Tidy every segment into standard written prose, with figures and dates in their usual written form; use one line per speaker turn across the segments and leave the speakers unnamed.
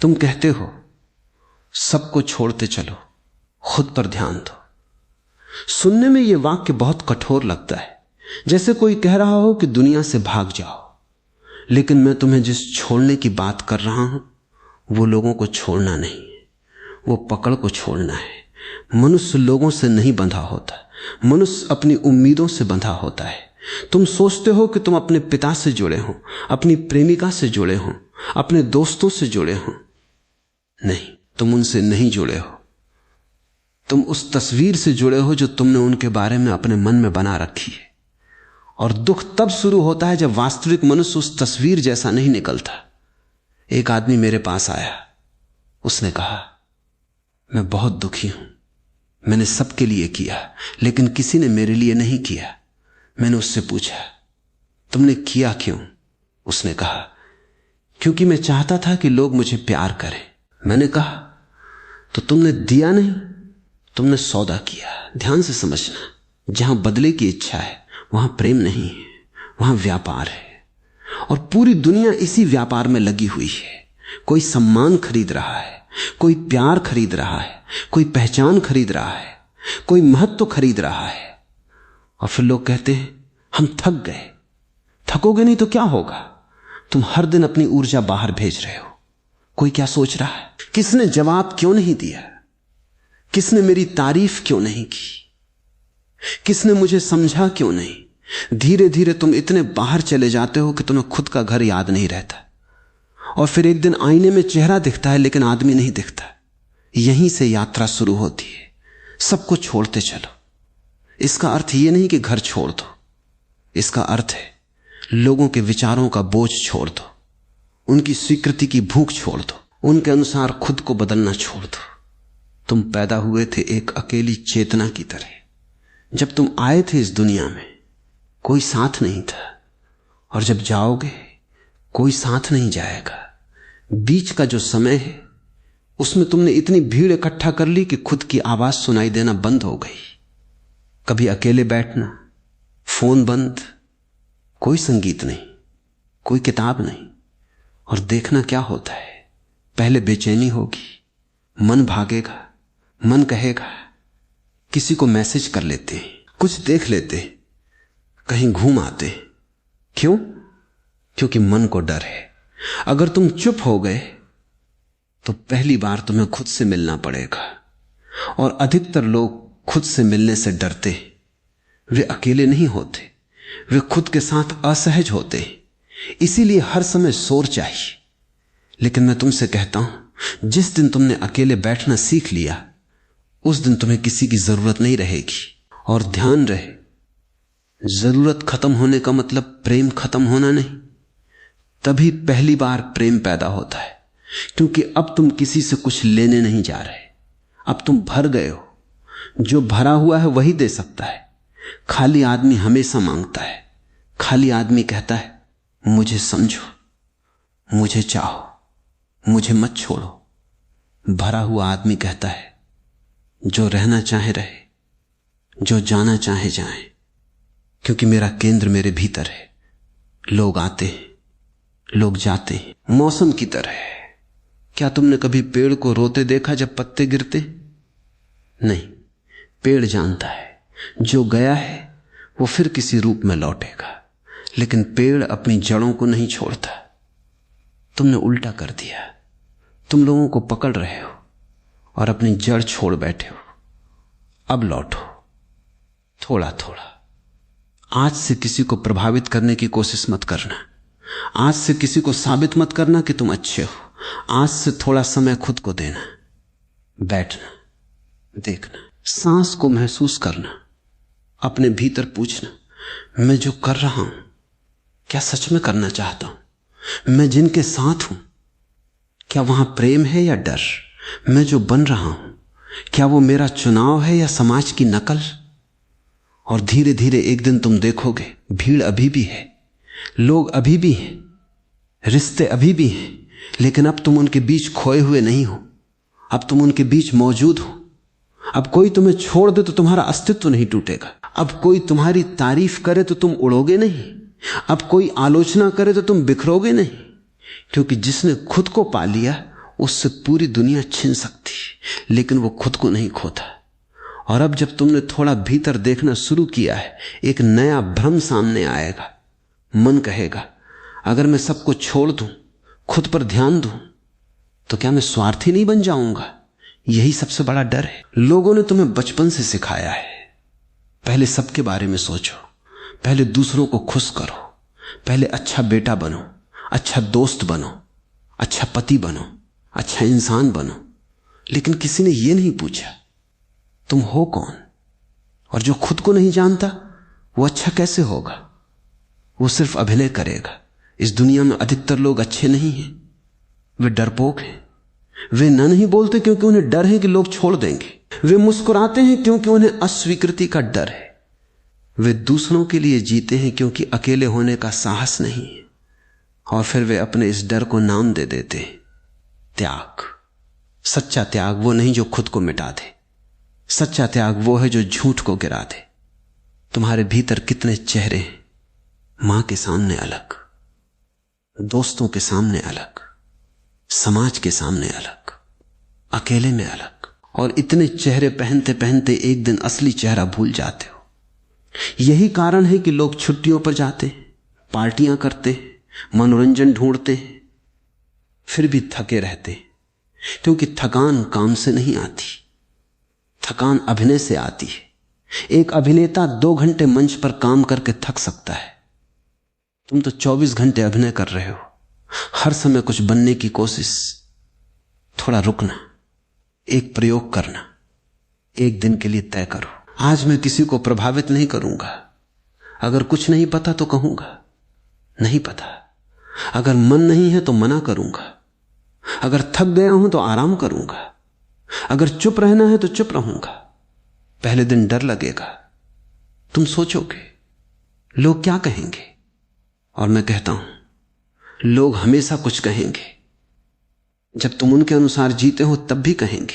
तुम कहते हो सबको छोड़ते चलो, खुद पर ध्यान दो। सुनने में यह वाक्य बहुत कठोर लगता है, जैसे कोई कह रहा हो कि दुनिया से भाग जाओ। लेकिन मैं तुम्हें जिस छोड़ने की बात कर रहा हूं वो लोगों को छोड़ना नहीं है, वो पकड़ को छोड़ना है। मनुष्य लोगों से नहीं बंधा होता, मनुष्य अपनी उम्मीदों से बंधा होता है। तुम सोचते हो कि तुम अपने पिता से जुड़े हो, अपनी प्रेमिका से जुड़े हो, अपने दोस्तों से जुड़े हो। नहीं, तुम उनसे नहीं जुड़े हो। तुम उस तस्वीर से जुड़े हो जो तुमने उनके बारे में अपने मन में बना रखी है। और दुख तब शुरू होता है जब वास्तविक मनुष्य उस तस्वीर जैसा नहीं निकलता। एक आदमी मेरे पास आया, उसने कहा मैं बहुत दुखी हूं, मैंने सबके लिए किया लेकिन किसी ने मेरे लिए नहीं किया। मैंने उससे पूछा तुमने किया क्यों? उसने कहा क्योंकि मैं चाहता था कि लोग मुझे प्यार करें। मैंने कहा तो तुमने दिया नहीं, तुमने सौदा किया। ध्यान से समझना, जहां बदले की इच्छा है वहां प्रेम नहीं है, वहां व्यापार है। और पूरी दुनिया इसी व्यापार में लगी हुई है। कोई सम्मान खरीद रहा है, कोई प्यार खरीद रहा है, कोई पहचान खरीद रहा है, कोई महत्व खरीद रहा है। और फिर लोग कहते हैं हम थक गए। थकोगे नहीं तो क्या होगा? तुम हर दिन अपनी ऊर्जा बाहर भेज रहे हो। कोई क्या सोच रहा है? किसने जवाब क्यों नहीं दिया? किसने मेरी तारीफ क्यों नहीं की? किसने मुझे समझा क्यों नहीं? धीरे धीरे तुम इतने बाहर चले जाते हो कि तुम्हें खुद का घर याद नहीं रहता। और फिर एक दिन आईने में चेहरा दिखता है लेकिन आदमी नहीं दिखता। यहीं से यात्रा शुरू होती है। सबको छोड़ते चलो। इसका अर्थ यह नहीं कि घर छोड़ दो, इसका अर्थ है लोगों के विचारों का बोझ छोड़ दो, उनकी स्वीकृति की भूख छोड़ दो, उनके अनुसार खुद को बदलना छोड़ दो। तुम पैदा हुए थे एक अकेली चेतना की तरह। जब तुम आए थे इस दुनिया में कोई साथ नहीं था, और जब जाओगे कोई साथ नहीं जाएगा। बीच का जो समय है उसमें तुमने इतनी भीड़ इकट्ठा कर ली कि खुद की आवाज सुनाई देना बंद हो गई। कभी अकेले बैठना, फोन बंद, कोई संगीत नहीं, कोई किताब नहीं, और देखना क्या होता है। पहले बेचैनी होगी, मन भागेगा, मन कहेगा किसी को मैसेज कर लेते, कुछ देख लेते, कहीं घूम आते। क्यों? क्योंकि मन को डर है। अगर तुम चुप हो गए तो पहली बार तुम्हें खुद से मिलना पड़ेगा। और अधिकतर लोग खुद से मिलने से डरते। वे अकेले नहीं होते, वे खुद के साथ असहज होते। इसीलिए हर समय शोर चाहिए। लेकिन मैं तुमसे कहता हूं, जिस दिन तुमने अकेले बैठना सीख लिया उस दिन तुम्हें किसी की जरूरत नहीं रहेगी। और ध्यान रहे, जरूरत खत्म होने का मतलब प्रेम खत्म होना नहीं। तभी पहली बार प्रेम पैदा होता है, क्योंकि अब तुम किसी से कुछ लेने नहीं जा रहे। अब तुम भर गए हो। जो भरा हुआ है वही दे सकता है। खाली आदमी हमेशा मांगता है। खाली आदमी कहता है मुझे समझो, मुझे चाहो, मुझे मत छोड़ो। भरा हुआ आदमी कहता है जो रहना चाहे रहे, जो जाना चाहे जाए, क्योंकि मेरा केंद्र मेरे भीतर है। लोग आते हैं, लोग जाते हैं, मौसम की तरह है। क्या तुमने कभी पेड़ को रोते देखा जब पत्ते गिरते? नहीं, पेड़ जानता है जो गया है वो फिर किसी रूप में लौटेगा, लेकिन पेड़ अपनी जड़ों को नहीं छोड़ता। तुमने उल्टा कर दिया। तुम लोगों को पकड़ रहे हो और अपनी जड़ छोड़ बैठे हो। अब लौटो, थोड़ा थोड़ा। आज से किसी को प्रभावित करने की कोशिश मत करना। आज से किसी को साबित मत करना कि तुम अच्छे हो। आज से थोड़ा समय खुद को देना, बैठना, देखना, सांस को महसूस करना, अपने भीतर पूछना मैं जो कर रहा हूं क्या सच में करना चाहता हूं? मैं जिनके साथ हूं क्या वहां प्रेम है या डर? मैं जो बन रहा हूं क्या वो मेरा चुनाव है या समाज की नकल? और धीरे धीरे एक दिन तुम देखोगे भीड़ अभी भी है, लोग अभी भी हैं, रिश्ते अभी भी हैं, लेकिन अब तुम उनके बीच खोए हुए नहीं हो। अब तुम उनके बीच मौजूद हो। अब कोई तुम्हें छोड़ दे तो तुम्हारा अस्तित्व नहीं टूटेगा। अब कोई तुम्हारी तारीफ करे तो तुम उड़ोगे नहीं। अब कोई आलोचना करे तो तुम बिखरोगे नहीं, क्योंकि जिसने खुद को पा लिया उससे पूरी दुनिया छिन सकती, लेकिन वो खुद को नहीं खोता। और अब जब तुमने थोड़ा भीतर देखना शुरू किया है, एक नया भ्रम सामने आएगा। मन कहेगा अगर मैं सबको छोड़ दूं, खुद पर ध्यान दूं, तो क्या मैं स्वार्थी नहीं बन जाऊंगा? यही सबसे बड़ा डर है। लोगों ने तुम्हें बचपन से सिखाया है, पहले सबके बारे में सोचो, पहले दूसरों को खुश करो, पहले अच्छा बेटा बनो, अच्छा दोस्त बनो, अच्छा पति बनो, अच्छा इंसान बनो। लेकिन किसी ने यह नहीं पूछा तुम हो कौन। और जो खुद को नहीं जानता वो अच्छा कैसे होगा? वो सिर्फ अभिनय करेगा। इस दुनिया में अधिकतर लोग अच्छे नहीं हैं, वे डरपोक हैं। वे नहीं बोलते क्योंकि उन्हें डर है कि लोग छोड़ देंगे। वे मुस्कुराते हैं क्योंकि उन्हें अस्वीकृति का डर है। वे दूसरों के लिए जीते हैं क्योंकि अकेले होने का साहस नहीं है। और फिर वे अपने इस डर को नाम दे देते हैं त्याग। सच्चा त्याग वो नहीं जो खुद को मिटा दे। सच्चा त्याग वो है जो झूठ को गिरा दे। तुम्हारे भीतर कितने चेहरे हैं, मां के सामने अलग, दोस्तों के सामने अलग, समाज के सामने अलग, अकेले में अलग। और इतने चेहरे पहनते पहनते एक दिन असली चेहरा भूल जाते हो। यही कारण है कि लोग छुट्टियों पर जाते हैं, पार्टियां करते हैं, मनोरंजन ढूंढते हैं, फिर भी थके रहते हैं। क्योंकि थकान काम से नहीं आती, थकान अभिनय से आती है। एक अभिनेता 2 घंटे मंच पर काम करके थक सकता है, तुम तो 24 घंटे अभिनय कर रहे हो। हर समय कुछ बनने की कोशिश। थोड़ा रुकना, एक प्रयोग करना, एक दिन के लिए तय करो, आज मैं किसी को प्रभावित नहीं करूंगा। अगर कुछ नहीं पता तो कहूंगा नहीं पता। अगर मन नहीं है तो मना करूंगा। अगर थक गया हूं तो आराम करूंगा। अगर चुप रहना है तो चुप रहूंगा। पहले दिन डर लगेगा, तुम सोचोगे लोग क्या कहेंगे। और मैं कहता हूं लोग हमेशा कुछ कहेंगे। जब तुम उनके अनुसार जीते हो तब भी कहेंगे,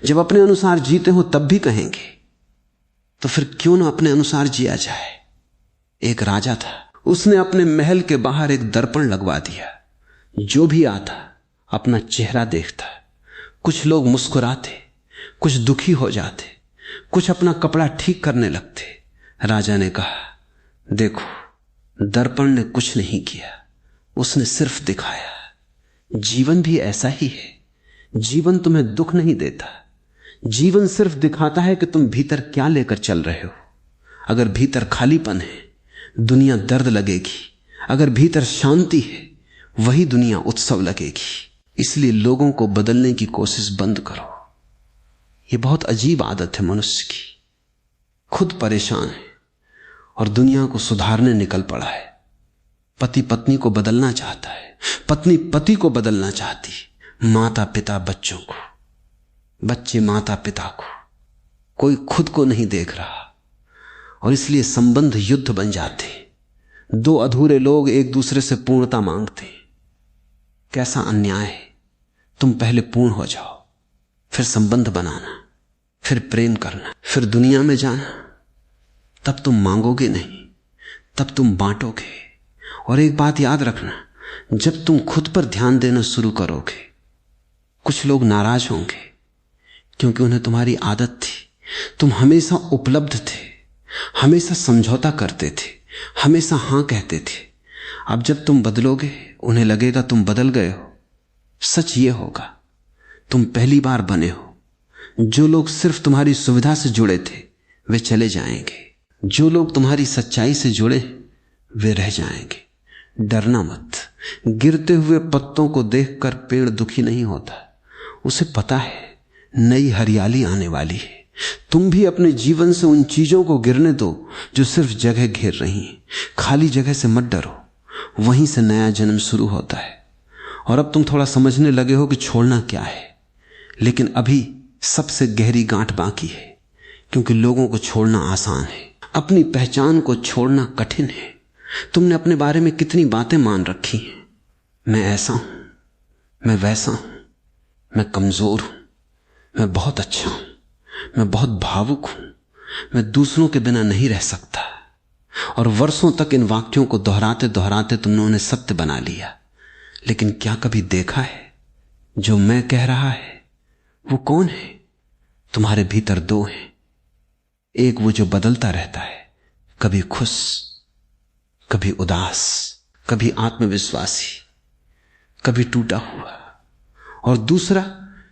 जब अपने अनुसार जीते हो तब भी कहेंगे। तो फिर क्यों ना अपने अनुसार जिया जाए। एक राजा था, उसने अपने महल के बाहर एक दर्पण लगवा दिया। जो भी आता अपना चेहरा देखता। कुछ लोग मुस्कुराते, कुछ दुखी हो जाते, कुछ अपना कपड़ा ठीक करने लगते। राजा ने कहा देखो दर्पण ने कुछ नहीं किया, उसने सिर्फ दिखाया। जीवन भी ऐसा ही है। जीवन तुम्हें दुख नहीं देता, जीवन सिर्फ दिखाता है कि तुम भीतर क्या लेकर चल रहे हो। अगर भीतर खालीपन है दुनिया दर्द लगेगी, अगर भीतर शांति है वही दुनिया उत्सव लगेगी। इसलिए लोगों को बदलने की कोशिश बंद करो। यह बहुत अजीब आदत है मनुष्य की। खुद परेशान है और दुनिया को सुधारने निकल पड़ा है। पति पत्नी को बदलना चाहता है, पत्नी पति को बदलना चाहती, माता पिता बच्चों को, बच्चे माता पिता को। कोई खुद को नहीं देख रहा और इसलिए संबंध युद्ध बन जाते। 2 अधूरे लोग एक दूसरे से पूर्णता मांगते। कैसा अन्याय है। तुम पहले पूर्ण हो जाओ, फिर संबंध बनाना, फिर प्रेम करना, फिर दुनिया में जाना। तब तुम मांगोगे नहीं, तब तुम बांटोगे। और एक बात याद रखना, जब तुम खुद पर ध्यान देना शुरू करोगे कुछ लोग नाराज होंगे क्योंकि उन्हें तुम्हारी आदत थी। तुम हमेशा उपलब्ध थे, हमेशा समझौता करते थे, हमेशा हां कहते थे। अब जब तुम बदलोगे उन्हें लगेगा तुम बदल गए हो। सच ये होगा तुम पहली बार बने हो। जो लोग सिर्फ तुम्हारी सुविधा से जुड़े थे वे चले जाएंगे, जो लोग तुम्हारी सच्चाई से जुड़े वे रह जाएंगे। डरना मत। गिरते हुए पत्तों को देखकर पेड़ दुखी नहीं होता, उसे पता है नई हरियाली आने वाली है। तुम भी अपने जीवन से उन चीजों को गिरने दो जो सिर्फ जगह घेर रही हैं। खाली जगह से मत डरो, वहीं से नया जन्म शुरू होता है। और अब तुम थोड़ा समझने लगे हो कि छोड़ना क्या है, लेकिन अभी सबसे गहरी गांठ बाकी है, क्योंकि लोगों को छोड़ना आसान है, अपनी पहचान को छोड़ना कठिन है। तुमने अपने बारे में कितनी बातें मान रखी हैं। मैं ऐसा हूं, मैं वैसा हूं, मैं कमजोर हूं, मैं बहुत अच्छा हूं, मैं बहुत भावुक हूं, मैं दूसरों के बिना नहीं रह सकता। और वर्षों तक इन वाक्यों को दोहराते दोहराते तुमने उन्हें सत्य बना लिया। लेकिन क्या कभी देखा है जो मैं कह रहा है वो कौन है? तुम्हारे भीतर दो हैं। एक वो जो बदलता रहता है, कभी खुश, कभी उदास, कभी आत्मविश्वासी, कभी टूटा हुआ, और दूसरा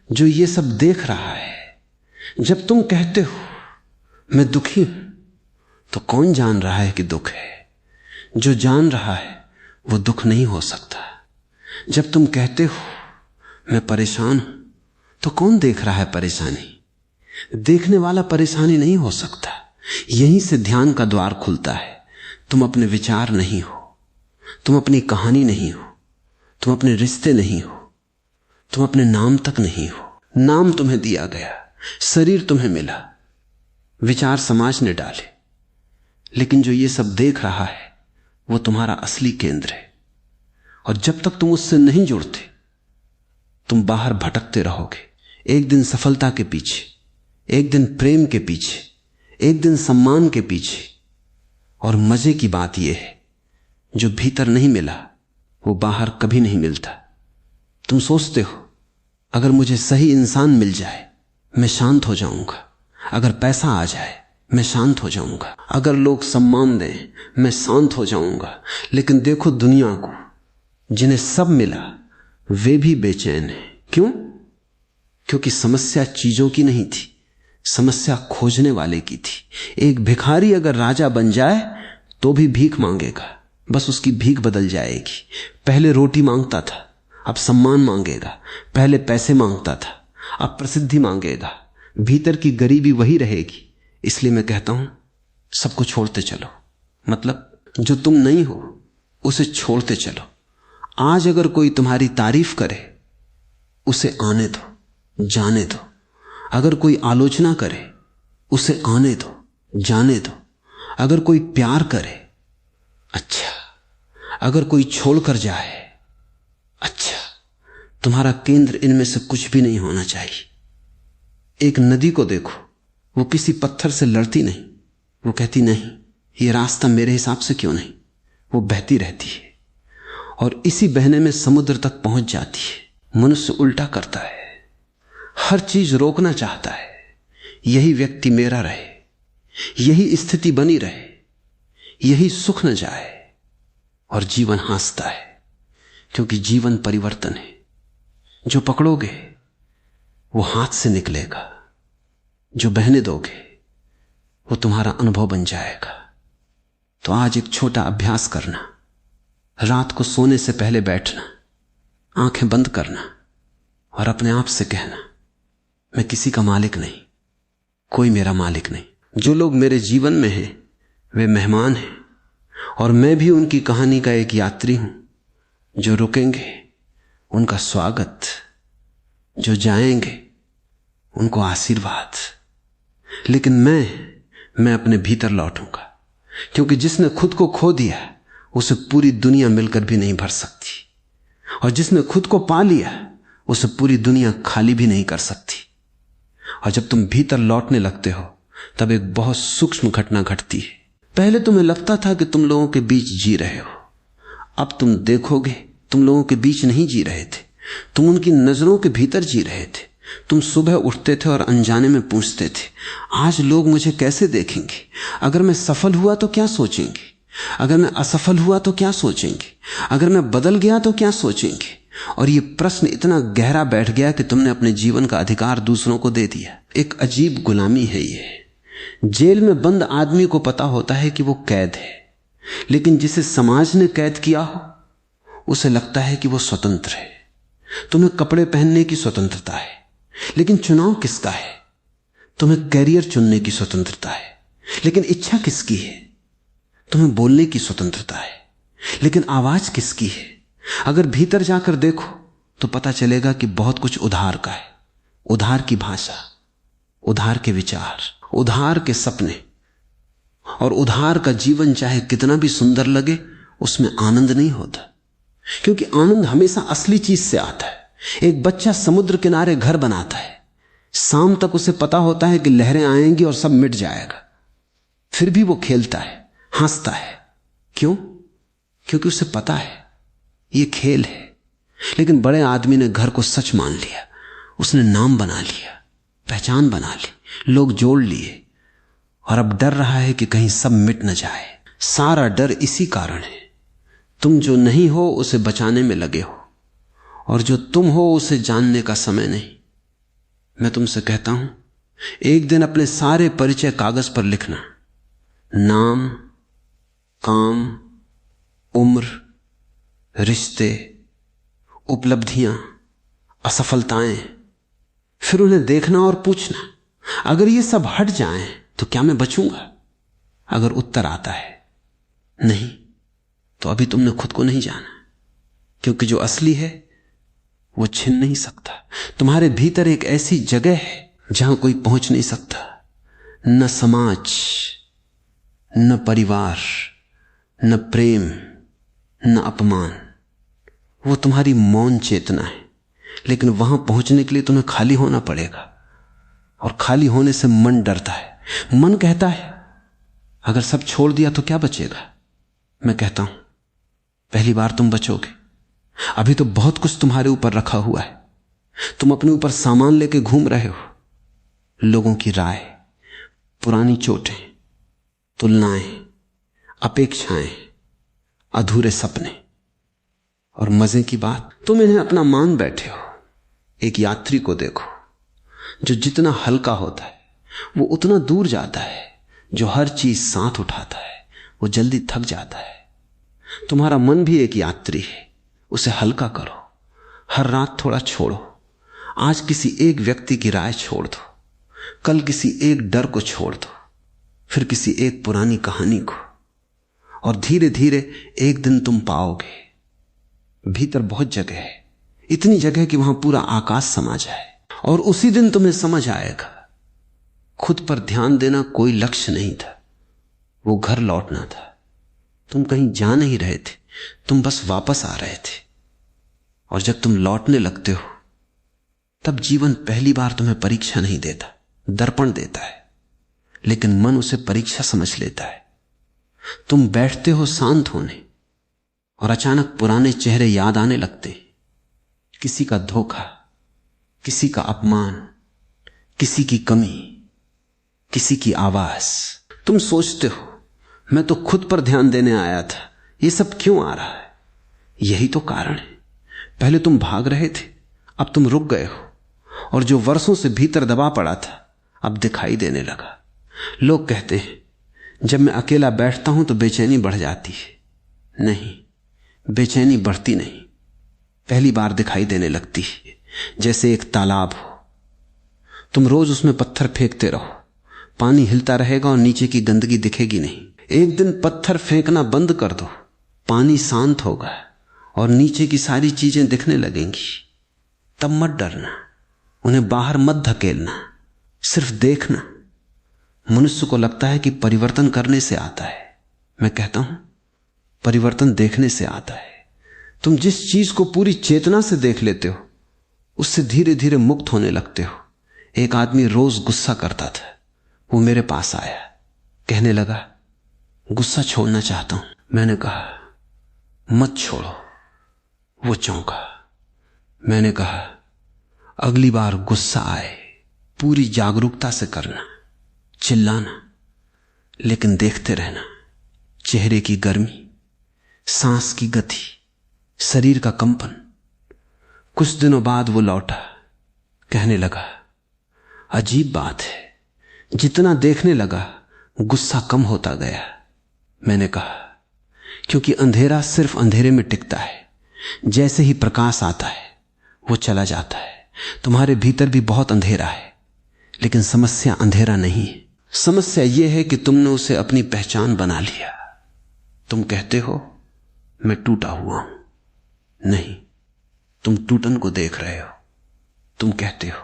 जो ये सब देख रहा है। जब तुम कहते हो मैं दुखी हूं, तो कौन जान रहा है कि दुख है? जो जान रहा है वो दुख नहीं हो सकता। जब तुम कहते हो मैं परेशान हूं, तो कौन देख रहा है परेशानी? देखने वाला परेशानी नहीं हो सकता। यहीं से ध्यान का द्वार खुलता है। तुम अपने विचार नहीं हो, तुम अपनी कहानी नहीं हो, तुम अपने रिश्ते नहीं हो, तुम अपने नाम तक नहीं हो। नाम तुम्हें दिया गया, शरीर तुम्हें मिला, विचार समाज ने डाले, लेकिन जो ये सब देख रहा है वो तुम्हारा असली केंद्र है। और जब तक तुम उससे नहीं जुड़ते, तुम बाहर भटकते रहोगे। एक दिन सफलता के पीछे, एक दिन प्रेम के पीछे, एक दिन सम्मान के पीछे। और मजे की बात यह है, जो भीतर नहीं मिला वो बाहर कभी नहीं मिलता। तुम सोचते हो अगर मुझे सही इंसान मिल जाए मैं शांत हो जाऊंगा, अगर पैसा आ जाए मैं शांत हो जाऊंगा, अगर लोग सम्मान दें मैं शांत हो जाऊंगा। लेकिन देखो दुनिया को, जिन्हें सब मिला वे भी बेचैन हैं। क्यों? क्योंकि समस्या चीजों की नहीं थी, समस्या खोजने वाले की थी। एक भिखारी अगर राजा बन जाए तो भी भीख मांगेगा, बस उसकी भीख बदल जाएगी। पहले रोटी मांगता था, अब सम्मान मांगेगा। पहले पैसे मांगता था, अब प्रसिद्धि मांगेगा। भीतर की गरीबी वही रहेगी। इसलिए मैं कहता हूं सबको छोड़ते चलो। मतलब जो तुम नहीं हो उसे छोड़ते चलो। आज अगर कोई तुम्हारी तारीफ करे उसे आने दो, जाने दो। अगर कोई आलोचना करे उसे आने दो, जाने दो। अगर कोई प्यार करे अच्छा, अगर कोई छोड़कर जाए अच्छा। तुम्हारा केंद्र इनमें से कुछ भी नहीं होना चाहिए। एक नदी को देखो, वो किसी पत्थर से लड़ती नहीं, वो कहती नहीं ये रास्ता मेरे हिसाब से क्यों नहीं, वो बहती रहती है और इसी बहने में समुद्र तक पहुंच जाती है। मनुष्य उल्टा करता है, हर चीज रोकना चाहता है। यही व्यक्ति मेरा रहे, यही स्थिति बनी रहे, यही सुख न जाए, और जीवन हंसता है क्योंकि जीवन परिवर्तन है। जो पकड़ोगे वो हाथ से निकलेगा, जो बहने दोगे वो तुम्हारा अनुभव बन जाएगा। तो आज एक छोटा अभ्यास करना, रात को सोने से पहले बैठना, आंखें बंद करना और अपने आप से कहना मैं किसी का मालिक नहीं, कोई मेरा मालिक नहीं। जो लोग मेरे जीवन में हैं वे मेहमान हैं और मैं भी उनकी कहानी का एक यात्री हूं। जो रुकेंगे उनका स्वागत, जो जाएंगे उनको आशीर्वाद। लेकिन मैं अपने भीतर लौटूंगा, क्योंकि जिसने खुद को खो दिया उसे पूरी दुनिया मिलकर भी नहीं भर सकती, और जिसने खुद को पा लिया उसे पूरी दुनिया खाली भी नहीं कर सकती। और जब तुम भीतर लौटने लगते हो तब एक बहुत सूक्ष्म घटना घटती है। पहले तुम्हें लगता था कि तुम लोगों के बीच जी रहे हो, अब तुम देखोगे तुम लोगों के बीच नहीं जी रहे थे, तुम उनकी नजरों के भीतर जी रहे थे। तुम सुबह उठते थे और अनजाने में पूछते थे आज लोग मुझे कैसे देखेंगे, अगर मैं सफल हुआ तो क्या सोचेंगे, अगर मैं असफल हुआ तो क्या सोचेंगे, अगर मैं बदल गया तो क्या सोचेंगे। और ये प्रश्न इतना गहरा बैठ गया कि तुमने अपने जीवन का अधिकार दूसरों को दे दिया। एक अजीब गुलामी है ये। जेल में बंद आदमी को पता होता है कि वो कैद है, लेकिन जिसे समाज ने कैद किया हो उसे लगता है कि वो स्वतंत्र है। तुम्हें कपड़े पहनने की स्वतंत्रता है, लेकिन चुनाव किसका है? तुम्हें कैरियर चुनने की स्वतंत्रता है, लेकिन इच्छा किसकी है? तुम्हें बोलने की स्वतंत्रता है, लेकिन आवाज किसकी है? अगर भीतर जाकर देखो तो पता चलेगा कि बहुत कुछ उधार का है। उधार की भाषा, उधार के विचार, उधार के सपने। और उधार का जीवन चाहे कितना भी सुंदर लगे उसमें आनंद नहीं होता, क्योंकि आनंद हमेशा असली चीज से आता है। एक बच्चा समुद्र किनारे घर बनाता है, शाम तक उसे पता होता है कि लहरें आएंगी और सब मिट जाएगा, फिर भी वो खेलता है, हंसता है। क्यों? क्योंकि उसे पता है ये खेल है। लेकिन बड़े आदमी ने घर को सच मान लिया, उसने नाम बना लिया, पहचान बना ली, लोग जोड़ लिए, और अब डर रहा है कि कहीं सब मिट न जाए। सारा डर इसी कारण है। तुम जो नहीं हो उसे बचाने में लगे हो, और जो तुम हो उसे जानने का समय नहीं। मैं तुमसे कहता हूं, एक दिन अपने सारे परिचय कागज पर लिखना, नाम, काम, उम्र, रिश्ते, उपलब्धियां, असफलताएं, फिर उन्हें देखना और पूछना, अगर ये सब हट जाएं तो क्या मैं बचूंगा? अगर उत्तर आता है नहीं, तो अभी तुमने खुद को नहीं जाना, क्योंकि जो असली है वो छिन नहीं सकता। तुम्हारे भीतर एक ऐसी जगह है जहां कोई पहुंच नहीं सकता, न समाज, न परिवार, न प्रेम, न अपमान। वो तुम्हारी मौन चेतना है, लेकिन वहां पहुंचने के लिए तुम्हें खाली होना पड़ेगा, और खाली होने से मन डरता है। मन कहता है अगर सब छोड़ दिया तो क्या बचेगा? मैं कहता हूं पहली बार तुम बचोगे। अभी तो बहुत कुछ तुम्हारे ऊपर रखा हुआ है, तुम अपने ऊपर सामान लेके घूम रहे हो। लोगों की राय, पुरानी चोटें, तुलनाएं, अपेक्षाएं, अधूरे सपने, और मजे की बात, तुम इन्हें अपना मान बैठे हो। एक यात्री को देखो, जो जितना हल्का होता है वो उतना दूर जाता है, जो हर चीज साथ उठाता है वो जल्दी थक जाता है। तुम्हारा मन भी एक यात्री है, उसे हल्का करो, हर रात थोड़ा छोड़ो। आज किसी एक व्यक्ति की राय छोड़ दो, कल किसी एक डर को छोड़ दो, फिर किसी एक पुरानी कहानी को, और धीरे धीरे एक दिन तुम पाओगे भीतर बहुत जगह है, इतनी जगह कि वहां पूरा आकाश समा जाए। और उसी दिन तुम्हें समझ आएगा खुद पर ध्यान देना कोई लक्ष्य नहीं था, वो घर लौटना था। तुम कहीं जा नहीं रहे थे, तुम बस वापस आ रहे थे। और जब तुम लौटने लगते हो तब जीवन पहली बार तुम्हें परीक्षा नहीं देता, दर्पण देता है, लेकिन मन उसे परीक्षा समझ लेता है। तुम बैठते हो शांत होने, और अचानक पुराने चेहरे याद आने लगते हैं। किसी का धोखा, किसी का अपमान, किसी की कमी, किसी की आवाज। तुम सोचते हो मैं तो खुद पर ध्यान देने आया था, ये सब क्यों आ रहा है? यही तो कारण है। पहले तुम भाग रहे थे, अब तुम रुक गए हो, और जो वर्षों से भीतर दबा पड़ा था अब दिखाई देने लगा। लोग कहते हैं जब मैं अकेला बैठता हूं तो बेचैनी बढ़ जाती है। नहीं, बेचैनी बढ़ती नहीं, पहली बार दिखाई देने लगती है। जैसे एक तालाब हो, तुम रोज उसमें पत्थर फेंकते रहो, पानी हिलता रहेगा और नीचे की गंदगी दिखेगी नहीं। एक दिन पत्थर फेंकना बंद कर दो, पानी शांत होगा और नीचे की सारी चीजें दिखने लगेंगी। तब मत डरना, उन्हें बाहर मत धकेलना, सिर्फ देखना। मनुष्य को लगता है कि परिवर्तन करने से आता है, मैं कहता हूं परिवर्तन देखने से आता है। तुम जिस चीज को पूरी चेतना से देख लेते हो उससे धीरे धीरे मुक्त होने लगते हो। एक आदमी रोज गुस्सा करता था, वो मेरे पास आया, कहने लगा गुस्सा छोड़ना चाहता हूं। मैंने कहा मत छोड़ो। वो चौंका। मैंने कहा अगली बार गुस्सा आए पूरी जागरूकता से करना, चिल्लाना, लेकिन देखते रहना। चेहरे की गर्मी, सांस की गति, शरीर का कंपन। कुछ दिनों बाद वो लौटा, कहने लगा अजीब बात है, जितना देखने लगा गुस्सा कम होता गया। मैंने कहा क्योंकि अंधेरा सिर्फ अंधेरे में टिकता है, जैसे ही प्रकाश आता है वो चला जाता है। तुम्हारे भीतर भी बहुत अंधेरा है, लेकिन समस्या अंधेरा नहीं है। समस्या यह है कि तुमने उसे अपनी पहचान बना लिया। तुम कहते हो मैं टूटा हुआ हूं, नहीं, तुम टूटन को देख रहे हो। तुम कहते हो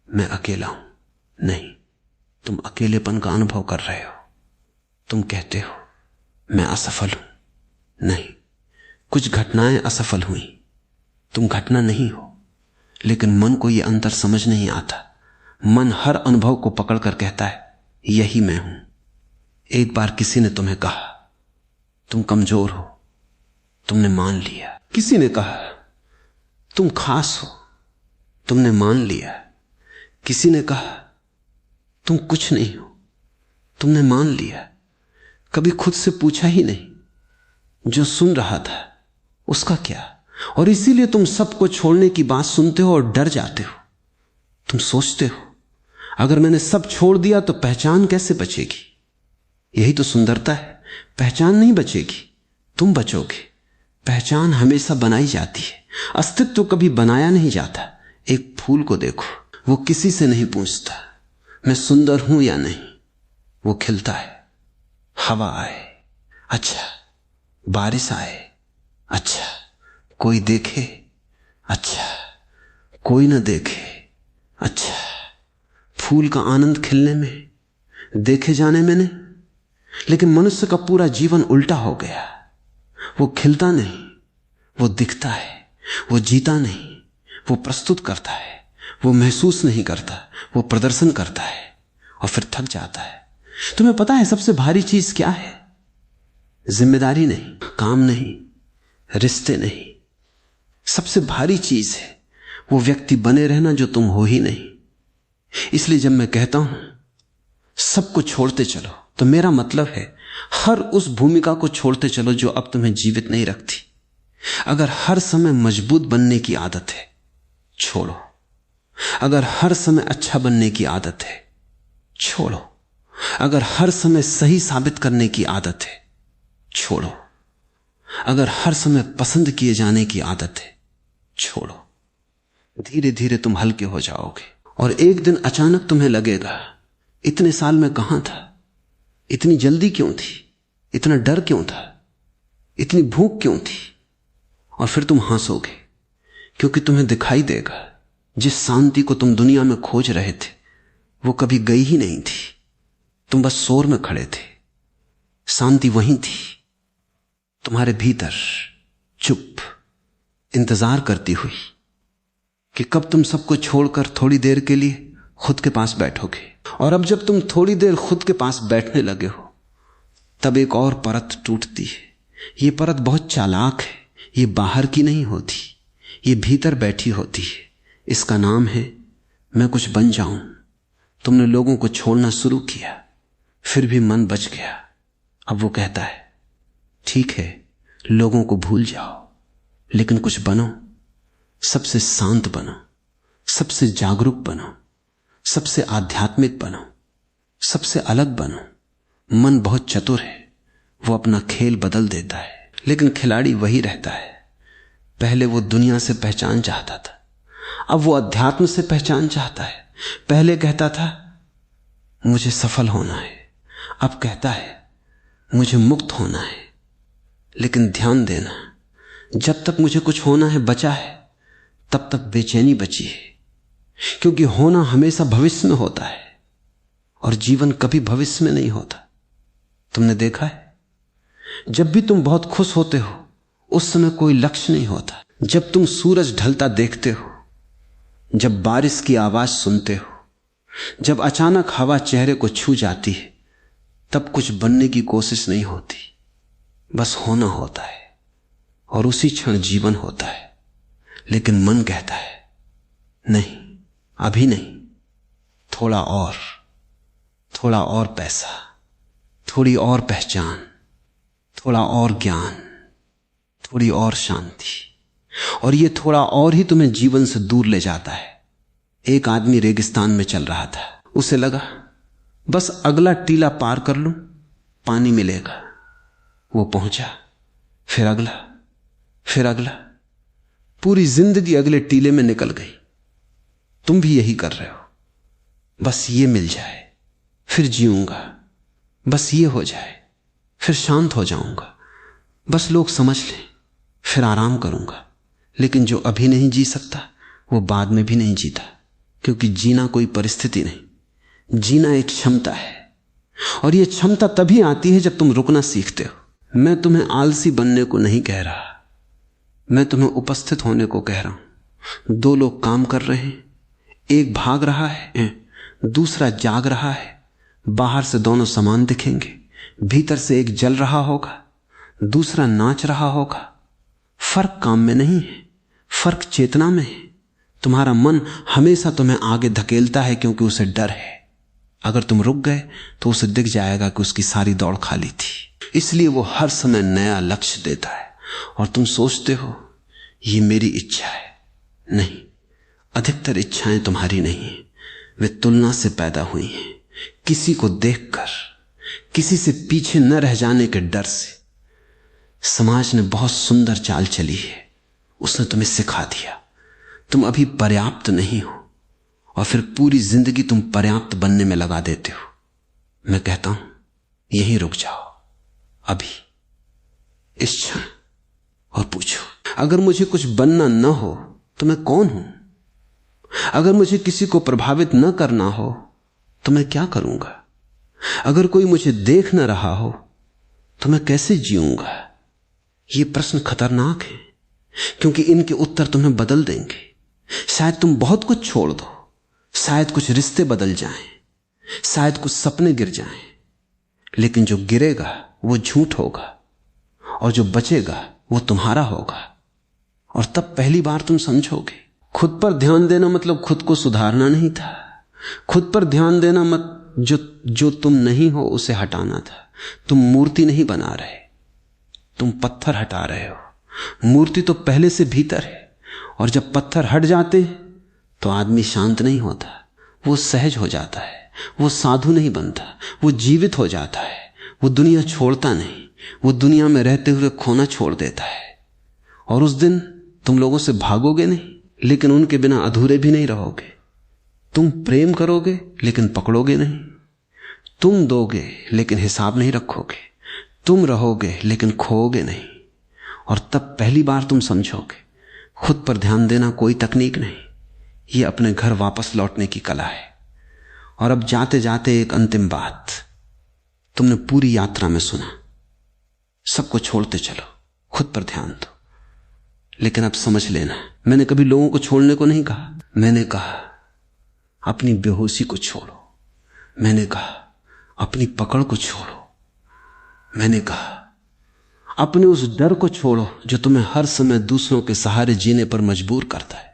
मैं अकेला हूं, नहीं, तुम अकेलेपन का अनुभव कर रहे हो। तुम कहते हो मैं असफल हूं, नहीं, कुछ घटनाएं असफल हुई, तुम घटना नहीं हो। लेकिन मन को यह अंतर समझ नहीं आता। मन हर अनुभव को पकड़कर कहता है यही मैं हूं। एक बार किसी ने तुम्हें कहा तुम कमजोर हो, तुमने मान लिया। किसी ने कहा तुम खास हो, तुमने मान लिया। किसी ने कहा तुम कुछ नहीं हो, तुमने मान लिया। कभी खुद से पूछा ही नहीं, जो सुन रहा था उसका क्या। और इसीलिए तुम सबको छोड़ने की बात सुनते हो और डर जाते हो। तुम सोचते हो अगर मैंने सब छोड़ दिया तो पहचान कैसे बचेगी। यही तो सुंदरता है, पहचान नहीं बचेगी, तुम बचोगे। पहचान हमेशा बनाई जाती है, अस्तित्व कभी बनाया नहीं जाता। एक फूल को देखो, वो किसी से नहीं पूछता मैं सुंदर हूं या नहीं, वो खिलता है। हवा आए अच्छा, बारिश आए अच्छा, कोई देखे अच्छा, कोई ना देखे अच्छा। फूल का आनंद खिलने में, देखे जाने में नहीं। लेकिन मनुष्य का पूरा जीवन उल्टा हो गया। वो खिलता नहीं, वो दिखता है। वो जीता नहीं, वो प्रस्तुत करता है। वो महसूस नहीं करता, वो प्रदर्शन करता है और फिर थक जाता है। तुम्हें पता है सबसे भारी चीज क्या है? जिम्मेदारी नहीं, काम नहीं, रिश्ते नहीं। सबसे भारी चीज है वो व्यक्ति बने रहना जो तुम हो ही नहीं। इसलिए जब मैं कहता हूं सबको छोड़ते चलो, तो मेरा मतलब है हर उस भूमिका को छोड़ते चलो जो अब तुम्हें जीवित नहीं रखती। अगर हर समय मजबूत बनने की आदत है, छोड़ो। अगर हर समय अच्छा बनने की आदत है, छोड़ो। अगर हर समय सही साबित करने की आदत है, छोड़ो। अगर हर समय पसंद किए जाने की आदत है, छोड़ो। धीरे धीरे तुम हल्के हो जाओगे और एक दिन अचानक तुम्हें लगेगा इतने साल में कहां था, इतनी जल्दी क्यों थी, इतना डर क्यों था, इतनी भूख क्यों थी। और फिर तुम हंसोगे क्योंकि तुम्हें दिखाई देगा जिस शांति को तुम दुनिया में खोज रहे थे वो कभी गई ही नहीं थी। तुम बस शोर में खड़े थे, शांति वहीं थी तुम्हारे भीतर, चुप, इंतजार करती हुई कि कब तुम सबको छोड़कर थोड़ी देर के लिए खुद के पास बैठोगे। और अब जब तुम थोड़ी देर खुद के पास बैठने लगे हो तब एक और परत टूटती है। ये परत बहुत चालाक है, ये बाहर की नहीं होती, ये भीतर बैठी होती है। इसका नाम है मैं कुछ बन जाऊं। तुमने लोगों को छोड़ना शुरू किया, फिर भी मन बच गया। अब वो कहता है ठीक है, लोगों को भूल जाओ, लेकिन कुछ बनो। सबसे शांत बनो, सबसे जागरूक बनो, सबसे आध्यात्मिक बनो, सबसे अलग बनो। मन बहुत चतुर है, वो अपना खेल बदल देता है, लेकिन खिलाड़ी वही रहता है। पहले वो दुनिया से पहचान चाहता था, अब वो अध्यात्म से पहचान चाहता है। पहले कहता था मुझे सफल होना है, अब कहता है मुझे मुक्त होना है। लेकिन ध्यान देना, जब तक मुझे कुछ होना है बचा है तब तक बेचैनी बची है, क्योंकि होना हमेशा भविष्य में होता है और जीवन कभी भविष्य में नहीं होता। तुमने देखा है जब भी तुम बहुत खुश होते हो उस समय कोई लक्ष्य नहीं होता। जब तुम सूरज ढलता देखते हो, जब बारिश की आवाज सुनते हो, जब अचानक हवा चेहरे को छू जाती है, तब कुछ बनने की कोशिश नहीं होती, बस होना होता है और उसी क्षण जीवन होता है। लेकिन मन कहता है नहीं, अभी नहीं, थोड़ा और पैसा, थोड़ी और पहचान, थोड़ा और ज्ञान, थोड़ी और शांति। और ये थोड़ा और ही तुम्हें जीवन से दूर ले जाता है। एक आदमी रेगिस्तान में चल रहा था, उसे लगा बस अगला टीला पार कर लूं, पानी मिलेगा। वो पहुंचा, फिर अगला, पूरी जिंदगी अगले टीले में निकल गई। तुम भी यही कर रहे हो, बस ये मिल जाए फिर जीऊंगा, बस ये हो जाए फिर शांत हो जाऊंगा, बस लोग समझ लें फिर आराम करूंगा। लेकिन जो अभी नहीं जी सकता वो बाद में भी नहीं जीता, क्योंकि जीना कोई परिस्थिति नहीं, जीना एक क्षमता है। और ये क्षमता तभी आती है जब तुम रुकना सीखते हो। मैं तुम्हें आलसी बनने को नहीं कह रहा, मैं तुम्हें उपस्थित होने को कह रहा हूं। दो लोग काम कर रहे हैं, एक भाग रहा है, दूसरा जाग रहा है। बाहर से दोनों समान दिखेंगे, भीतर से एक जल रहा होगा, दूसरा नाच रहा होगा। फर्क काम में नहीं है, फर्क चेतना में है। तुम्हारा मन हमेशा तुम्हें आगे धकेलता है क्योंकि उसे डर है। अगर तुम रुक गए तो उसे दिख जाएगा कि उसकी सारी दौड़ खाली थी। इसलिए वो हर समय नया लक्ष्य देता है और तुम सोचते हो ये मेरी इच्छा है। नहीं, अधिकतर इच्छाएं तुम्हारी नहीं है, वे तुलना से पैदा हुई हैं, किसी को देखकर, किसी से पीछे न रह जाने के डर से। समाज ने बहुत सुंदर चाल चली है, उसने तुम्हें सिखा दिया तुम अभी पर्याप्त नहीं हो, और फिर पूरी जिंदगी तुम पर्याप्त बनने में लगा देते हो। मैं कहता हूं यहीं रुक जाओ अभी, इस क्षण, और पूछो अगर मुझे कुछ बनना न हो तो मैं कौन हूं? अगर मुझे किसी को प्रभावित न करना हो तो मैं क्या करूंगा? अगर कोई मुझे देख न रहा हो तो मैं कैसे जीऊंगा? ये प्रश्न खतरनाक है क्योंकि इनके उत्तर तुम्हें बदल देंगे। शायद तुम बहुत कुछ छोड़ दो, शायद कुछ रिश्ते बदल जाएं, शायद कुछ सपने गिर जाएं, लेकिन जो गिरेगा वो झूठ होगा और जो बचेगा वो तुम्हारा होगा। और तब पहली बार तुम समझोगे खुद पर ध्यान देना मतलब खुद को सुधारना नहीं था। खुद पर ध्यान देना मत जो तुम नहीं हो उसे हटाना था। तुम मूर्ति नहीं बना रहे, तुम पत्थर हटा रहे हो। मूर्ति तो पहले से भीतर है, और जब पत्थर हट जाते तो आदमी शांत नहीं होता, वो सहज हो जाता है, वो साधु नहीं बनता, वो जीवित हो जाता है, वो दुनिया छोड़ता नहीं, वो दुनिया में रहते हुए खोना छोड़ देता है। और उस दिन तुम लोगों से भागोगे नहीं, लेकिन उनके बिना अधूरे भी नहीं रहोगे। तुम प्रेम करोगे लेकिन पकड़ोगे नहीं, तुम दोगे लेकिन हिसाब नहीं रखोगे, तुम रहोगे लेकिन खोओगे नहीं। और तब पहली बार तुम समझोगे खुद पर ध्यान देना कोई तकनीक नहीं, ये अपने घर वापस लौटने की कला है। और अब जाते जाते एक अंतिम बात, तुमने पूरी यात्रा में सुना, सबको छोड़ते चलो, खुद पर ध्यान दो। लेकिन अब समझ लेना, मैंने कभी लोगों को छोड़ने को नहीं कहा। मैंने कहा अपनी बेहोशी को छोड़ो, मैंने कहा अपनी पकड़ को छोड़ो, मैंने कहा अपने उस डर को छोड़ो जो तुम्हें हर समय दूसरों के सहारे जीने पर मजबूर करता है।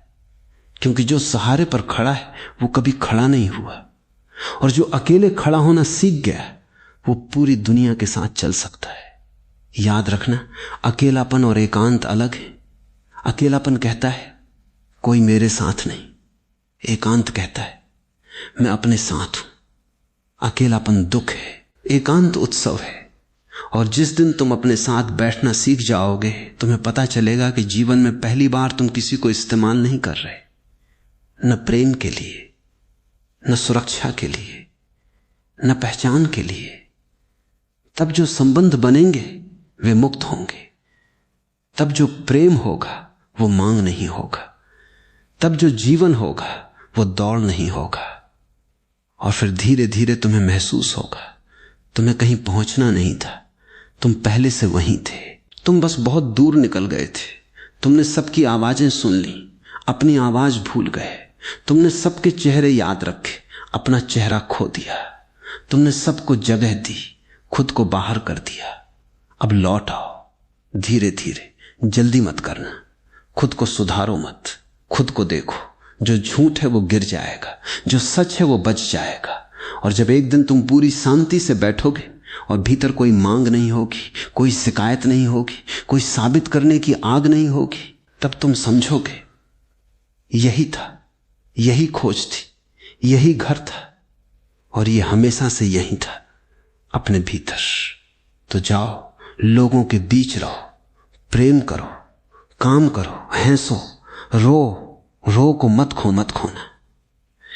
क्योंकि जो सहारे पर खड़ा है वो कभी खड़ा नहीं हुआ, और जो अकेले खड़ा होना सीख गया वो पूरी दुनिया के साथ चल सकता है। याद रखना, अकेलापन और एकांत अलग है। अकेलापन कहता है कोई मेरे साथ नहीं, एकांत कहता है मैं अपने साथ हूं। अकेलापन दुख है, एकांत उत्सव है। और जिस दिन तुम अपने साथ बैठना सीख जाओगे, तुम्हें पता चलेगा कि जीवन में पहली बार तुम किसी को इस्तेमाल नहीं कर रहे, न प्रेम के लिए, न सुरक्षा के लिए, न पहचान के लिए। तब जो संबंध बनेंगे वे मुक्त होंगे। तब जो प्रेम होगा वो मांग नहीं होगा। तब जो जीवन होगा वो दौड़ नहीं होगा। और फिर धीरे धीरे तुम्हें महसूस होगा तुम्हें कहीं पहुंचना नहीं था, तुम पहले से वहीं थे। तुम बस बहुत दूर निकल गए थे। तुमने सबकी आवाजें सुन ली, अपनी आवाज भूल गए। तुमने सबके चेहरे याद रखे, अपना चेहरा खो दिया। तुमने सबको जगह दी, खुद को बाहर कर दिया। अब लौट आओ धीरे धीरे, जल्दी मत करना। खुद को सुधारो मत, खुद को देखो। जो झूठ है वो गिर जाएगा, जो सच है वो बच जाएगा। और जब एक दिन तुम पूरी शांति से बैठोगे और भीतर कोई मांग नहीं होगी, कोई शिकायत नहीं होगी, कोई साबित करने की आग नहीं होगी, तब तुम समझोगे यही था, यही खोज थी, यही घर था, और ये हमेशा से यही था, अपने भीतर। तो जाओ, लोगों के बीच रहो, प्रेम करो, काम करो, हंसो, रो को मत खोना।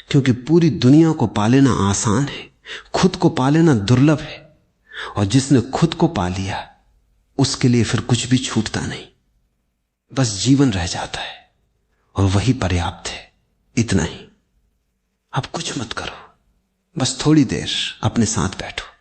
क्योंकि पूरी दुनिया को पा लेना आसान है, खुद को पा लेना दुर्लभ है। और जिसने खुद को पा लिया उसके लिए फिर कुछ भी छूटता नहीं, बस जीवन रह जाता है, और वही पर्याप्त है। इतना ही। अब कुछ मत करो, बस थोड़ी देर अपने साथ बैठो।